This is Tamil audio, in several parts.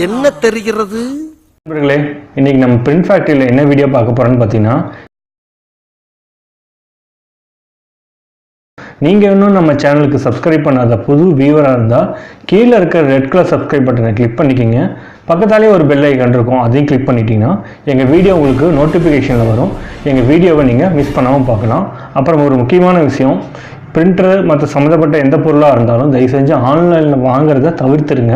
என்ன தெரிகிறது? நண்பர்களே, இன்னைக்கு நம்ம பிரிண்ட் ஃபேக்டரியில் என்ன வீடியோ பார்க்க போறோம்னு பார்த்தீங்கன்னா, நீங்கள் இன்னும் நம்ம சேனலுக்கு சப்ஸ்கிரைப் பண்ணாத புது வியூவராக இருந்தால் கீழே இருக்க ரெட் கலர் சப்ஸ்கிரைப் பட்டனை கிளிக் பண்ணிக்கோங்க. பக்கத்தாலே ஒரு பெல் ஐக்கான் இருக்கும், அதையும் கிளிக் பண்ணிட்டீங்கன்னா எங்கள் வீடியோ உங்களுக்கு நோட்டிஃபிகேஷனில் வரும். எங்கள் வீடியோவை நீங்கள் மிஸ் பண்ணாமல் பார்க்கலாம். அப்புறம் ஒரு முக்கியமான விஷயம், பிரிண்டரு மற்ற சம்மந்தப்பட்ட எந்த பொருளாக இருந்தாலும் தயவு செஞ்சு ஆன்லைனில் வாங்குறத தவிர்த்துருங்க.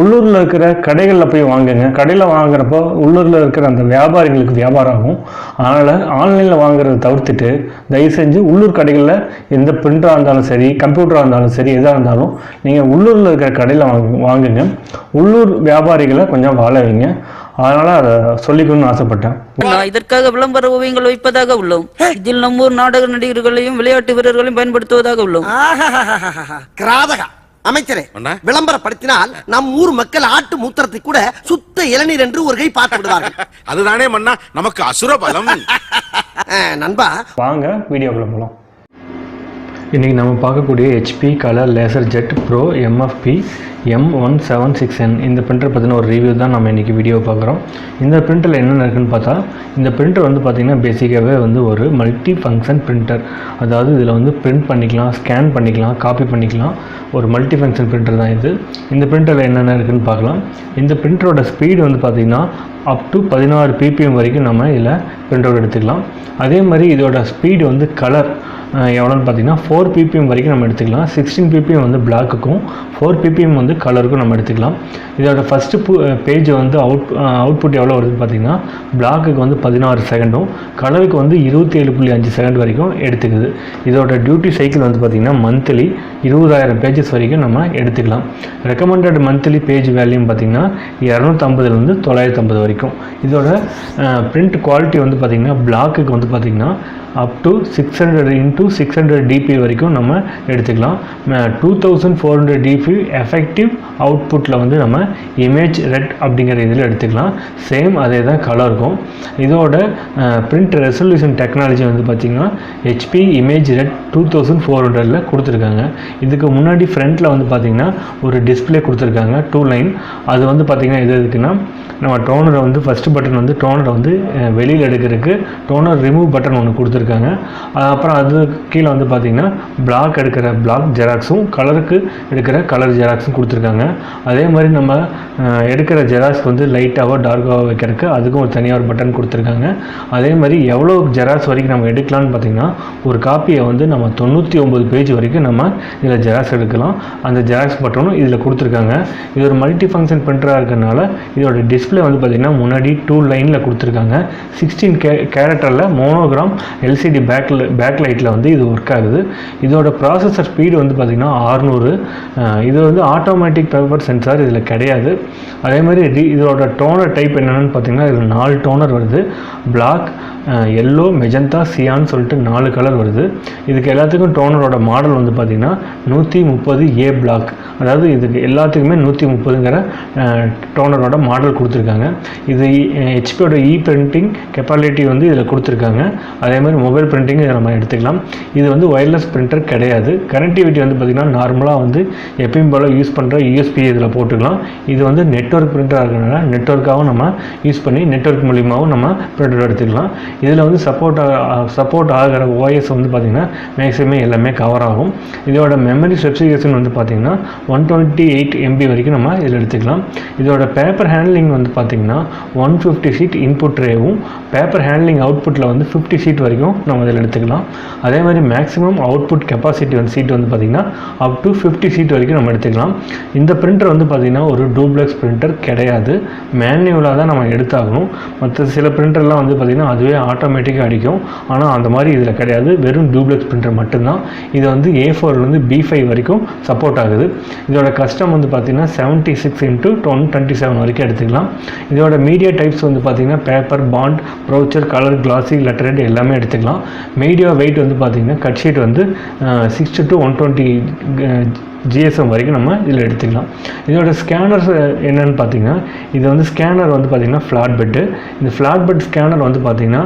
உள்ளூரில் இருக்கிற கடைகளில் போய் வாங்குங்க. கடையில் வாங்குறப்போ உள்ளூரில் இருக்கிற அந்த வியாபாரிகளுக்கு வியாபாரம் ஆகும். அதனால் ஆன்லைனில் வாங்குறத தவிர்த்துட்டு தயவு செஞ்சு உள்ளூர் கடைகளில் எந்த பிரிண்டராக இருந்தாலும் சரி, கம்ப்யூட்டராக இருந்தாலும் சரி, எதாக இருந்தாலும் நீங்கள் உள்ளூரில் இருக்கிற கடையில் வாங்குங்க. உள்ளூர் வியாபாரிகளை கொஞ்சம் வாழ வைங்க. அதனால் அதை சொல்லிக்கணும்னு ஆசைப்பட்டேன். இதற்காக விளம்பர ஓவியங்கள் வைப்பதாக உள்ளோம். இதில் நம்ம ஊர் நாடக நடிகர்களையும் விளையாட்டு வீரர்களையும் பயன்படுத்துவதாக உள்ளோம். அமைச்சரே, விளம்பரப்படுத்தினால் நம் ஊர் மக்கள் ஆட்டு மூத்திரத்தை கூட சுத்த இளநீர் என்று ஒரு கை பார்த்து விடுவார்கள். அதுதானே மன்னா நமக்கு அசுர பலம். நண்பா, வாங்க வீடியோக்குள்ள போகலாம். இன்றைக்கி நம்ம பார்க்கக்கூடிய HP colour laser jet pro MFP M176N இந்த பிரிண்டர் பற்றின ஒரு ரிவ்யூ தான் நம்ம இன்றைக்கி வீடியோ பார்க்குறோம். இந்த பிரிண்டரில் என்னென்ன இருக்குன்னு பார்த்தா, இந்த பிரிண்டர் வந்து பார்த்திங்கன்னா பேசிக்காகவே வந்து ஒரு மல்டி ஃபங்க்ஷன் பிரிண்டர். அதாவது இதில் வந்து பிரிண்ட் பண்ணிக்கலாம், ஸ்கேன் பண்ணிக்கலாம், காப்பி பண்ணிக்கலாம். ஒரு மல்டி ஃபங்க்ஷன் பிரிண்டர் தான் இது. இந்த பிரிண்டரில் என்னென்ன இருக்குதுன்னு பார்க்கலாம். இந்த பிரிண்டரோட ஸ்பீடு வந்து பார்த்திங்கன்னா அப் டு 16 ppm வரைக்கும் நம்ம இதில் பிரிண்டர் எடுத்துக்கலாம். அதே மாதிரி இதோட ஸ்பீடு வந்து கலர் எவ்வளோன்னு பார்த்தீங்கன்னா 4 ppm வரைக்கும் நம்ம எடுத்துக்கலாம். 16 ppm வந்து பிளாக்குக்கும் 4 ppm வந்து கலருக்கும் நம்ம எடுத்துக்கலாம். இதோட ஃபஸ்ட்டு பேஜ் வந்து அவுட்புட் எவ்வளோ வருதுன்னு பார்த்தீங்கன்னா, பிளாக்குக்கு வந்து 16 செகண்டும், கலருக்கு வந்து 27.5 செகண்ட் வரைக்கும் எடுத்துக்குது. இதோட டியூட்டி சைக்கிள் வந்து பார்த்திங்கன்னா மந்த்லி 20,000 பேஜஸ் வரைக்கும் நம்ம எடுத்துக்கலாம். ரெக்கமெண்டட் மந்த்லி பேஜ் வேல்யூம் பார்த்திங்கன்னா 250 950 வரைக்கும். இதோட பிரிண்ட் குவாலிட்டி வந்து பார்த்திங்கன்னா பிளாக்குக்கு வந்து பார்த்திங்கன்னா அப் டு 600 × 600 dp வரைக்கும் நம்ம எடுத்துக்கலாம். 2400 dp எஃபெக்டிவ் அவுட்புட்டில் வந்து நம்ம இமேஜ் ரெட் அப்படிங்கிற இதில் எடுத்துக்கலாம். சேம் அதே தான் கலருக்கும். இதோட பிரிண்ட் ரெசல்யூஷன் டெக்னாலஜி வந்து பார்த்திங்கன்னா HP இமேஜ் ரெட் 2400 கொடுத்துருக்காங்க. இதுக்கு முன்னாடி ஃப்ரண்ட்டில் வந்து பார்த்திங்கன்னா ஒரு டிஸ்பிளே கொடுத்துருக்காங்க 2 லைன். அது வந்து பார்த்திங்கன்னா எது இருக்குன்னா, நம்ம டோனரை வந்து ஃபஸ்ட்டு பட்டன் வந்து டோனரை வந்து வெளியில் எடுக்கிறதுக்கு டோனர் ரிமூவ் பட்டன் ஒன்று கொடுத்துருக்காங்க. அப்புறம் அது கீழே வந்து பார்த்திங்கன்னா பிளாக் எடுக்கிற பிளாக் ஜெராக்ஸும், கலருக்கு எடுக்கிற கலர் ஜெராக்ஸும் கொடுத்துருக்காங்க. அதே மாதிரி நம்ம எடுக்கிற ஜெராக்ஸ் வந்து லைட்டாகவோ டார்க்காகவோ வைக்கிறதுக்கு அதுக்கும் ஒரு தனியாக ஒரு பட்டன் கொடுத்துருக்காங்க. அதே மாதிரி எவ்வளோ ஜெராக்ஸ் வரைக்கும் நம்ம எடுக்கலாம்னு பார்த்திங்கன்னா, ஒரு காப்பியை வந்து நம்ம 99 பேஜ் வரைக்கும் நம்ம இதில் ஜெராக்ஸ் எடுக்கலாம். அந்த ஜெராக்ஸ் பட்டனும் இதில் கொடுத்துருக்காங்க. இது ஒரு மல்டி ஃபங்க்ஷன் பிரிண்டராக இருக்கிறதுனால இதோட டிஸ்பிளே வந்து பார்த்திங்கன்னா முன்னாடி 2 லைனில் கொடுத்துருக்காங்க. 16 கேரக்டரில் மோனோகிராம் LCD பேக் லைட்டில் வந்து இது ஒர்க் ஆகுது. இதோட ப்ராசஸர் ஸ்பீடு வந்து பார்த்திங்கன்னா 600. இது வந்து ஆட்டோமேட்டிக் பேப்பர் சென்சார் இதில் கிடையாது. அதே மாதிரி இதோட டோனர் டைப் என்னென்னு பார்த்திங்கன்னா இதில் 4 டோனர் வருது. பிளாக், எல்லோ, மெஜந்தா, சியான்னு சொல்லிட்டு 4 கலர் வருது. இதுக்கு எல்லாத்துக்கும் டோனரோட மாடல் வந்து பார்த்திங்கன்னா 130A பிளாக். அதாவது இதுக்கு எல்லாத்துக்குமே 130ங்கிற டோனரோட மாடல் கொடுத்துருக்காங்க. இது HPயோட பிரிண்டிங் கெப்பாசிட்டி வந்து இதில் கொடுத்துருக்காங்க. அதே மாதிரி மொபைல் பிரிண்டிங் இதை நம்ம எடுத்துக்கலாம். இது வந்து ஒயர்லெஸ் பிரிண்டர் கிடையாது. கனெக்டிவிட்டி வந்து பார்த்திங்கன்னா நார்மலாக வந்து எப்பயும் போல் யூஸ் பண்ணுற USB இதில் போட்டுக்கலாம். இது வந்து நெட்வொர்க் பிரிண்டராக இருக்கிறதுனால நெட்வொர்க்காகவும் நம்ம யூஸ் பண்ணி நெட்வொர்க் மூலியமாகவும் நம்ம பிரிண்டர் எடுத்துக்கலாம். இதில் வந்து சப்போர்ட் ஆகிற OS வந்து பார்த்திங்கன்னா மேக்ஸிமம் எல்லாமே கவர் ஆகும். இதோட மெமரி ஸ்பெசிஃபிகேஷன் வந்து பார்த்திங்கன்னா 128 MB வரைக்கும் நம்ம இதில் எடுத்துக்கலாம். இதோட பேப்பர் ஹேண்ட்லிங் வந்து பார்த்திங்கன்னா 150 ஷீட் இன்புட் ட்ரேவும், பேப்பர் ஹேண்ட்லிங் அவுட்புட்டில் வந்து 50 ஷீட் வரைக்கும் நம்ம இதில் எடுத்துக்கலாம். அதே மாதிரி மேக்ஸிமம் அவுட்புட் கெப்பாசிட்டி வந்து சீட் வந்து பார்த்திங்கன்னா அப் டு 50 ஷீட் வரைக்கும் நம்ம எடுத்துக்கலாம். இந்த பிரிண்டர் வந்து பார்த்திங்கன்னா ஒரு டூப்ளெக்ஸ் பிரிண்டர் கிடையாது. மேனுவலாக தான் நம்ம எடுத்தாகணும். மற்ற சில பிரிண்டர்லாம் வந்து பார்த்திங்கன்னா அதுவே ஆட்டோமேட்டிக்காக அடிக்கும். ஆனால் அந்த மாதிரி இதில் கிடையாது. வெறும் டூப்ளெக்ஸ் பிரிண்டர் மட்டும்தான். இது வந்து A4 B5 வரைக்கும் சப்போர்ட் ஆகுது. இதோட கஸ்டம் வந்து பார்த்திங்கன்னா 76 × 127 வரைக்கும் எடுத்துக்கலாம். இதோட மீடியா டைப்ஸ் வந்து பார்த்திங்கன்னா பேப்பர், பாண்ட், ப்ரௌச்சர், கலர், கிளாசி, லெட்டரேட் எல்லாமே எடுத்துக்கலாம். மீடியா வெயிட் வந்து பார்த்திங்கன்னா கட் ஷீட் வந்து 60 to 120 ஜிஎஸ்எம் வரைக்கும் நம்ம இதில் எடுத்துக்கலாம். இதோட ஸ்கேனர்ஸ் என்னென்னு பார்த்தீங்கன்னா, இது வந்து ஸ்கேனர் வந்து பார்த்திங்கன்னா ஃப்ளாட் பெட்டு. இந்த ஃப்ளாட் பெட் ஸ்கேனர் வந்து பார்த்திங்கன்னா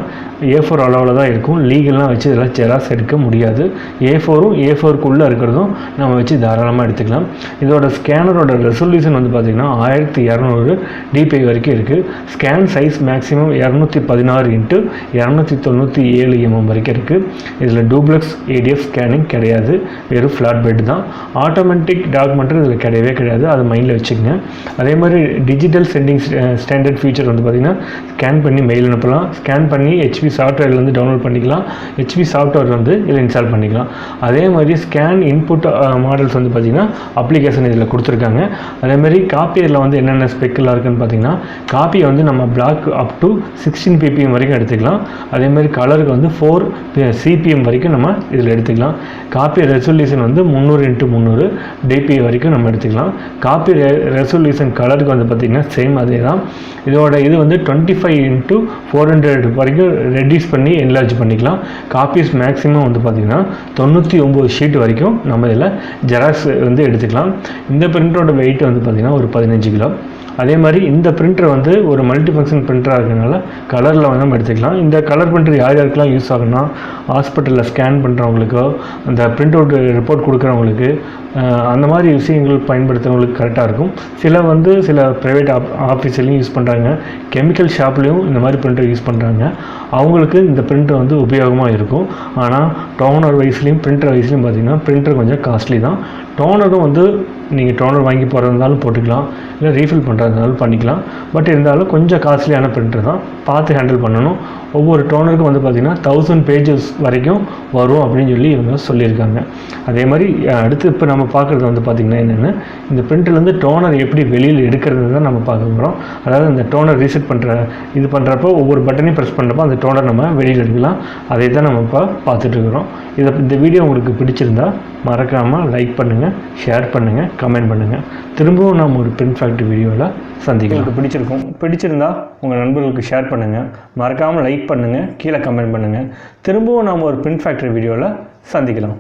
A4 அளவில் தான் இருக்கும். லீகல்லாம் வச்சு இதெல்லாம் ஜெராக்ஸ் எடுக்க முடியாது. A4ம் A4க்குள்ளே இருக்கிறதும் நம்ம வச்சு தாராளமாக எடுத்துக்கலாம். இதோட ஸ்கேனரோட ரெசல்யூஷன் வந்து பார்த்திங்கன்னா 1200 dpi வரைக்கும் இருக்குது. ஸ்கேன் சைஸ் மேக்ஸிமம் 216 × 297 mm வரைக்கும் இருக்குது. இதில் டூப்ளெக்ஸ் ADF ஸ்கேனிங் கிடையாது, வெறும் ஃப்ளாட் பெட் தான். ஆட்டோமேட்டிக் டாக்குமெண்ட்ரி இதில் கிடையவே கிடையாது, அதை மைண்டில் வச்சுக்கோங்க. அதே மாதிரி டிஜிட்டல் சென்டிங் ஸ்டாண்டர்ட் ஃபீச்சர் வந்து பார்த்திங்கன்னா ஸ்கேன் பண்ணி மெயில் அனுப்பலாம், ஸ்கேன் பண்ணி HP சாஃப்ட்வேர்லேருந்து டவுன்லோட் பண்ணிக்கலாம், HP சாஃப்ட்வேர் வந்து இதில் இன்ஸ்டால் பண்ணிக்கலாம். அதே மாதிரி ஸ்கேன் இன்புட் மாடல்ஸ் வந்து பார்த்திங்கன்னா அப்ளிகேஷன் இதில் கொடுத்துருக்காங்க. அதே மாதிரி காப்பியரில் வந்து என்னென்ன ஸ்பெக்கெல்லாம் இருக்குதுன்னு பார்த்திங்கன்னா, காப்பியை வந்து நம்ம பிளாக் அப் டு 16 ppm வரைக்கும் எடுத்துக்கலாம். அதே மாதிரி கலருக்கு வந்து 4 CPM வரைக்கும் நம்ம இதில் எடுத்துக்கலாம். காப்பி ரெசல்யூஷன் வந்து 300 × 300 dpi வரைக்கும் நம்ம எடுத்துக்கலாம். காப்பி ரெசல்யூஷன் கலருக்கு வந்து பார்த்திங்கன்னா சேம் அதே தான். இதோட இது வந்து 25 × 400 வரைக்கும் ரெடியூஸ் பண்ணி என்லார்ஜ் பண்ணிக்கலாம். காப்பீஸ் மேக்ஸிமம் வந்து பார்த்திங்கன்னா 99 ஷீட் வரைக்கும் நம்ம இதில் ஜெராக்ஸ் வந்து எடுத்துக்கலாம். இந்த பிரிண்டரோட வெயிட் வந்து பார்த்திங்கன்னா ஒரு 15 கிலோ. அதே மாதிரி இந்த பிரிண்டர் வந்து ஒரு மல்டி ஃபங்க்ஷன் பிரிண்டராக இருக்கிறதுனால கலரில் வந்து நம்ம எடுத்துக்கலாம். இந்த கலர் பிரிண்டர் யார் யாருக்கெல்லாம் யூஸ் ஆகும்னா, ஹாஸ்பிட்டலில் ஸ்கேன் பண்ணுறவங்களுக்கோ, அந்த பிரிண்ட் அவுட் ரிப்போர்ட் கொடுக்குறவங்களுக்கு, அந்த மாதிரி விஷயங்கள் பயன்படுத்துகிறவங்களுக்கு கரெக்டாக இருக்கும். சில ப்ரைவேட் ஆஃபீஸ்லையும் யூஸ் பண்ணுறாங்க, கெமிக்கல் ஷாப்லேயும் இந்த மாதிரி பிரிண்டர் யூஸ் பண்ணுறாங்க. அவங்களுக்கு இந்த பிரிண்டர் வந்து உபயோகமாக இருக்கும். ஆனால் டோனர் வைஸ்லேயும் பிரிண்டர் வைஸ்லையும் பார்த்திங்கன்னா பிரிண்டர் கொஞ்சம் காஸ்ட்லி தான். டோனரும் வந்து நீங்கள் டோனர் வாங்கி போகிறதுனாலும் போட்டுக்கலாம், இல்லை ரீஃபில் பண்ணுறதுனாலும் பண்ணிக்கலாம். பட் இருந்தாலும் கொஞ்சம் காஸ்ட்லியான பிரிண்டர் தான், பார்த்து ஹேண்டில் பண்ணணும். ஒவ்வொரு டோனருக்கும் வந்து பார்த்திங்கன்னா 1000 பேஜஸ் வரைக்கும் வரும் அப்படின்னு சொல்லி இவங்க சொல்லியிருக்காங்க. அதே மாதிரி அடுத்து இப்போ நம்ம பார்க்குறது வந்து பார்த்திங்கன்னா என்னென்னு, இந்த பிரிண்டர்லேருந்து டோனர் எப்படி வெளியில் எடுக்கிறது தான் நம்ம பார்க்க போகிறோம். அதாவது இந்த டோனர் ரீசெட் பண்ணுறப்போ ஒவ்வொரு பட்டனையும் ப்ரெஸ் பண்ணுறப்போ அந்த டோனர் நம்ம வெளியில் எடுக்கலாம். அதை தான் நம்ம இப்போ பார்த்துட்ருக்குறோம். இந்த வீடியோ உங்களுக்கு பிடிச்சிருந்தா மறக்காமல் லைக் பண்ணுங்கள், ஷேர் பண்ணுங்கள், கமெண்ட் பண்ணுங்கள். திரும்பவும் நம்ம ஒரு பிரிண்ட் ஃபேக்ட்ரி வீடியோவில் சந்திக்கலாம். பிடிச்சிருந்தா உங்கள் நண்பர்களுக்கு ஷேர் பண்ணுங்கள், மறக்காமல் லைக் பண்ணுங்கள், கீழே கமெண்ட் பண்ணுங்கள். திரும்பவும் நாம் ஒரு பிரிண்ட் ஃபேக்ட்ரி வீடியோவில் சந்திக்கலாம்.